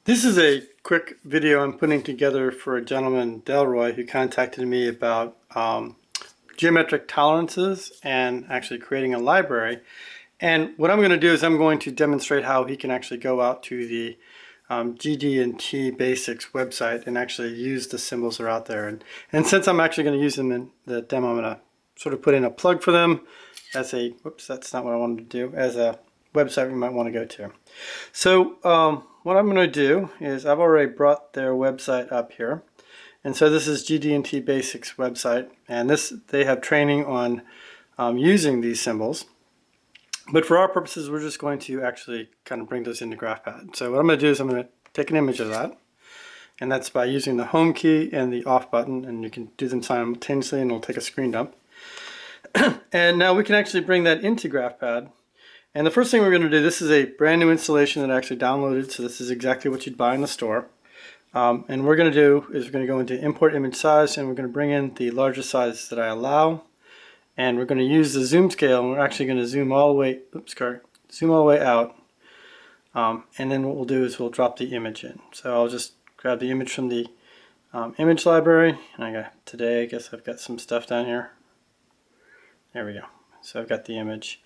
This is a quick video I'm putting together for a gentleman, Delroy, who contacted me about geometric tolerances and actually creating a library. And what I'm going to do is I'm going to demonstrate how he can actually go out to the GD&T Basics website and actually use the symbols that are out there. And since I'm actually going to use them in the demo, I'm going to sort of put in a plug for them as a, whoops, that's not what I wanted to do, as a website we might want to go to. So what I'm going to do is I've already brought their website up here. And so this is GD&T Basics website, and they have training on using these symbols. But for our purposes, we're just going to actually kind of bring those into GraphPad. So what I'm going to do is I'm going to take an image of that, and that's by using the home key and the off button, and you can do them simultaneously and it'll take a screen dump. And now we can actually bring that into GraphPad. And the first thing we're going to do, this is a brand new installation that I actually downloaded, so this is exactly what you'd buy in the store. And what we're going to do is we're going to go into import image size, and we're going to bring in the largest size that I allow. And we're going to use the zoom scale, and we're actually going to zoom all the way, zoom all the way out. And then what we'll do is we'll drop the image in. So I'll just grab the image from the image library. And today I guess I've got some stuff down here. There we go. So I've got the image.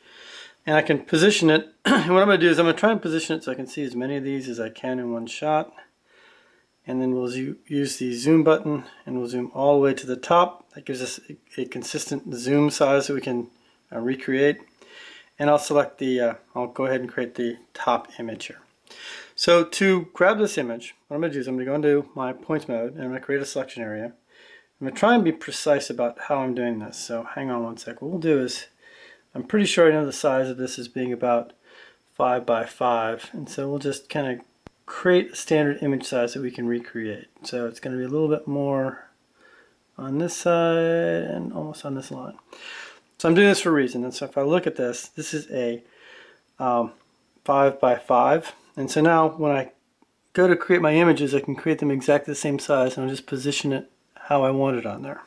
And I can position it. And what I'm going to do is I'm going to try and position it so I can see as many of these as I can in one shot. And then we'll use the zoom button, and we'll zoom all the way to the top. That gives us a consistent zoom size that we can recreate. And I'll select the, I'll go ahead and create the top image here. So to grab this image, what I'm going to do is I'm going to go into my points mode, and I'm going to create a selection area. I'm going to try and be precise about how I'm doing this. So hang on one sec. What we'll do is, I'm pretty sure I know the size of this as being about 5 by 5, and so we'll just kind of create a standard image size that we can recreate. So it's going to be a little bit more on this side and almost on this line. So I'm doing this for a reason, and so if I look at this, this is a 5 by 5, and so now when I go to create my images, I can create them exactly the same size, and I'll just position it how I want it on there.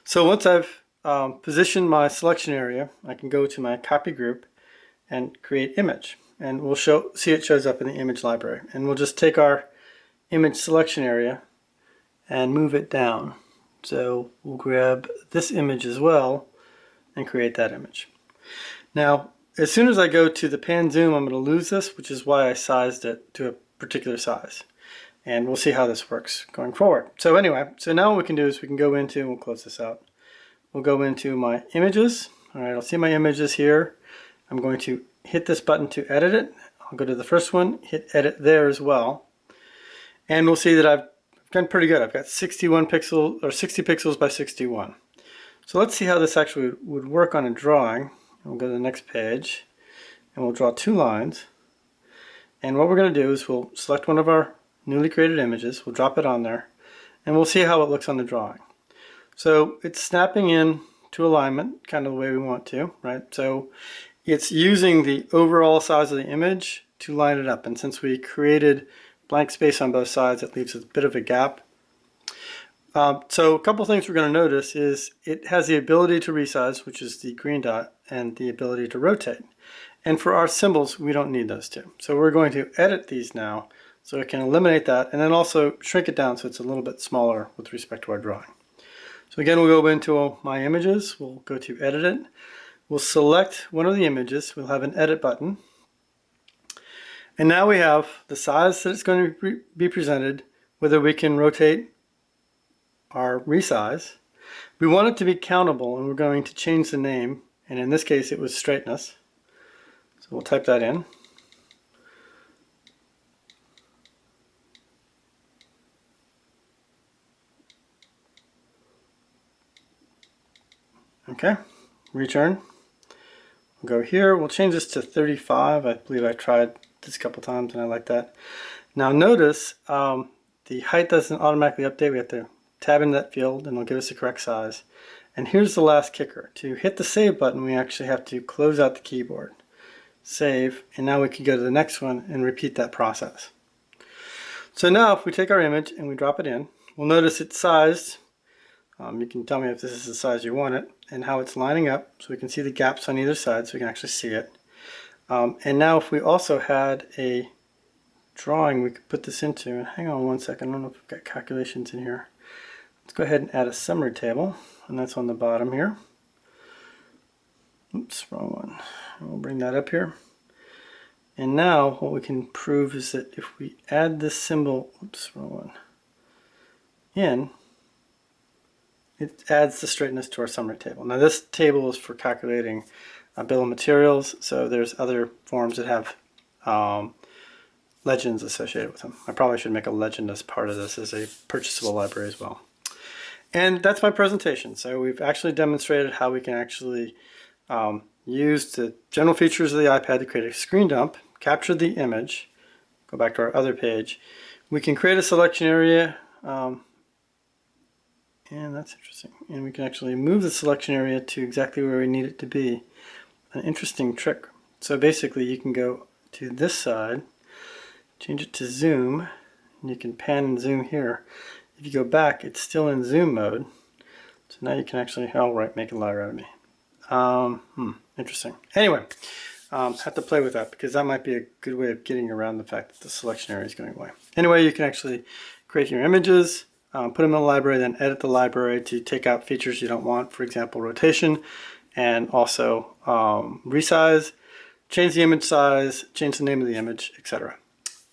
So once I've position my selection area, I can go to my copy group and create image, and we'll see it shows up in the image library. And we'll just take our image selection area and move it down. So we'll grab this image as well and create that image. Now as soon as I go to the pan zoom, I'm going to lose this, which is why I sized it to a particular size. And we'll see how this works going forward. So anyway, so now what we can do is we can go into, and we'll close this out. We'll go into my images. Alright, I'll see my images here. I'm going to hit this button to edit it. I'll go to the first one, hit edit there as well. And we'll see that I've done pretty good. I've got 61 pixels, or 60 pixels by 61. So let's see how this actually would work on a drawing. We'll go to the next page, and we'll draw two lines. And what we're going to do is we'll select one of our newly created images, we'll drop it on there, and we'll see how it looks on the drawing. So it's snapping in to alignment, kind of the way we want to, right? So it's using the overall size of the image to line it up. And since we created blank space on both sides, it leaves a bit of a gap. So a couple things we're going to notice is it has the ability to resize, which is the green dot, and the ability to rotate. And for our symbols, we don't need those two. So we're going to edit these now so it can eliminate that, and then also shrink it down so it's a little bit smaller with respect to our drawing. So again, we'll go into my images, we'll go to edit it, we'll select one of the images, we'll have an edit button, and now we have the size that it's going to be presented, whether we can rotate or resize. We want it to be countable, and we're going to change the name, and in this case it was straightness, so we'll type that in. Okay, return. We'll go here, we'll change this to 35. I believe I tried this a couple times and I like that. Now notice the height doesn't automatically update. We have to tab into that field and it'll give us the correct size. And here's the last kicker. To hit the save button, we actually have to close out the keyboard. Save, and now we can go to the next one and repeat that process. So now if we take our image and we drop it in, we'll notice it's sized. You can tell me if this is the size you want it and how it's lining up, so we can see the gaps on either side so we can actually see it. And now if we also had a drawing we could put this into. And hang on one second, I don't know if we've got calculations in here. Let's go ahead and add a summary table, and that's on the bottom here. Oops, wrong one. We'll bring that up here. And now what we can prove is that if we add this symbol, oops, wrong one, in, it adds the straightness to our summary table. Now this table is for calculating bill of materials, so there's other forms that have legends associated with them. I probably should make a legend as part of this as a purchasable library as well. And that's my presentation. So we've actually demonstrated how we can actually use the general features of the iPad to create a screen dump, capture the image, go back to our other page. We can create a selection area, and that's interesting. And we can actually move the selection area to exactly where we need it to be. An interesting trick. So basically you can go to this side, change it to zoom, and you can pan and zoom here. If you go back, it's still in zoom mode. So now you can actually, oh right, make a liar out of me. Interesting. Anyway, have to play with that because that might be a good way of getting around the fact that the selection area is going away. Anyway, you can actually create your images, put them in the library, then edit the library to take out features you don't want, for example, rotation, and also resize, change the image size, change the name of the image, etc.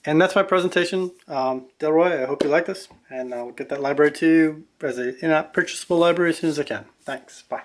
And that's my presentation. Delroy, I hope you like this, and I'll get that library to you as an in-app purchasable library as soon as I can. Thanks. Bye.